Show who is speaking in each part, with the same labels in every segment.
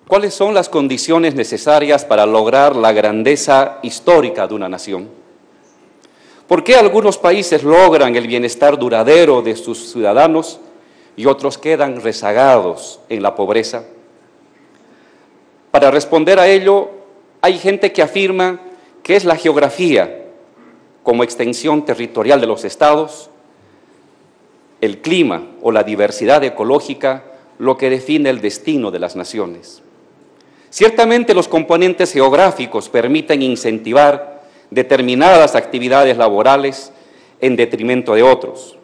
Speaker 1: ¿Cuáles son las condiciones necesarias para lograr la grandeza histórica de una nación? ¿Por qué algunos países logran el bienestar duradero de sus ciudadanos y otros quedan rezagados en la pobreza? Para responder a ello, hay gente que afirma que es la geografía, como extensión territorial de los estados, el clima o la diversidad ecológica, lo que define el destino de las naciones. Ciertamente los componentes geográficos permiten incentivar determinadas actividades laborales en detrimento de otros.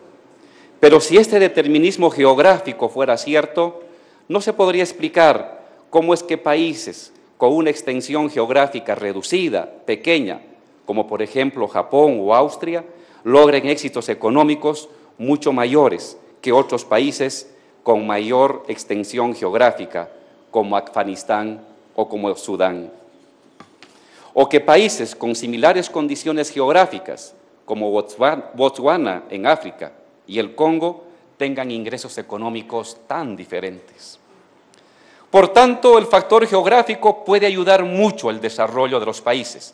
Speaker 1: Pero si este determinismo geográfico fuera cierto, no se podría explicar cómo es que países con una extensión geográfica reducida, pequeña, como por ejemplo Japón o Austria, logren éxitos económicos mucho mayores que otros países con mayor extensión geográfica, como Afganistán o como Sudán. O que países con similares condiciones geográficas, como Botswana en África y el Congo, tengan ingresos económicos tan diferentes. Por tanto, el factor geográfico puede ayudar mucho al desarrollo de los países,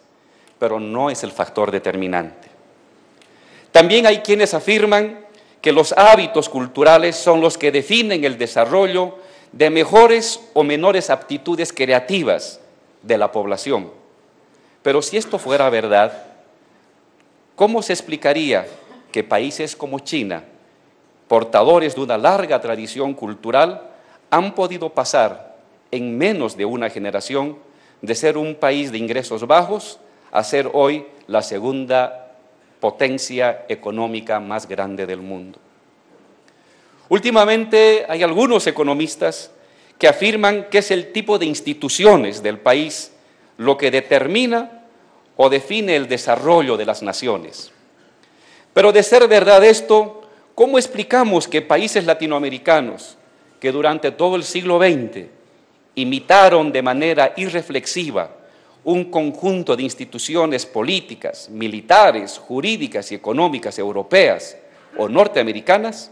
Speaker 1: pero no es el factor determinante. También hay quienes afirman que los hábitos culturales son los que definen el desarrollo de mejores o menores aptitudes creativas de la población. Pero si esto fuera verdad, ¿cómo se explicaría que países como China, portadores de una larga tradición cultural, han podido pasar en menos de una generación de ser un país de ingresos bajos a ser hoy la segunda potencia económica más grande del mundo? Últimamente hay algunos economistas que afirman que es el tipo de instituciones del país lo que determina o define el desarrollo de las naciones. Pero de ser verdad esto, ¿cómo explicamos que países latinoamericanos que durante todo el siglo XX imitaron de manera irreflexiva un conjunto de instituciones políticas, militares, jurídicas y económicas europeas o norteamericanas,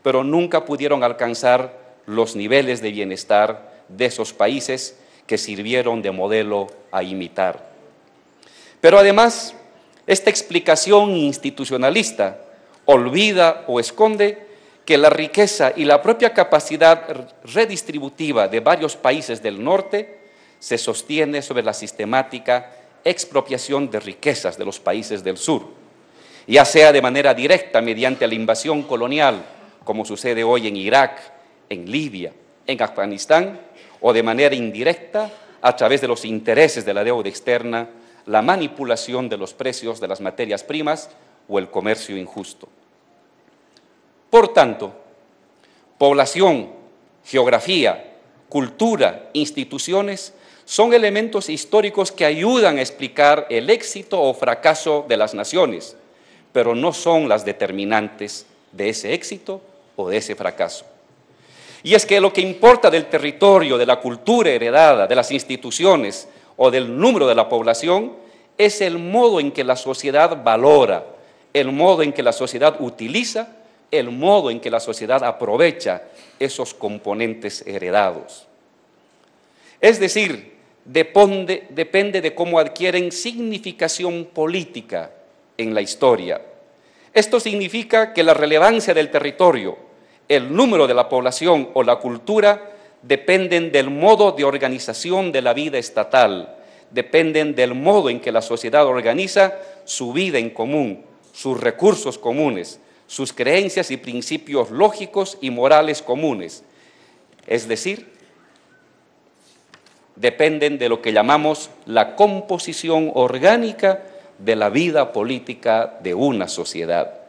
Speaker 1: pero nunca pudieron alcanzar los niveles de bienestar de esos países que sirvieron de modelo a imitar? Pero además, esta explicación institucionalista olvida o esconde que la riqueza y la propia capacidad redistributiva de varios países del norte se sostiene sobre la sistemática expropiación de riquezas de los países del sur, ya sea de manera directa mediante la invasión colonial, como sucede hoy en Irak, en Libia, en Afganistán, o de manera indirecta a través de los intereses de la deuda externa, la manipulación de los precios de las materias primas o el comercio injusto. Por tanto, población, geografía, cultura, instituciones son elementos históricos que ayudan a explicar el éxito o fracaso de las naciones, pero no son las determinantes de ese éxito o de ese fracaso. Y es que lo que importa del territorio, de la cultura heredada, de las instituciones o del número de la población es el modo en que la sociedad valora, el modo en que la sociedad utiliza, el modo en que la sociedad aprovecha esos componentes heredados. Es decir, depende de cómo adquieren significación política en la historia. Esto significa que la relevancia del territorio, el número de la población o la cultura dependen del modo de organización de la vida estatal, dependen del modo en que la sociedad organiza su vida en común, sus recursos comunes, sus creencias y principios lógicos y morales comunes. Es decir, dependen de lo que llamamos la composición orgánica de la vida política de una sociedad.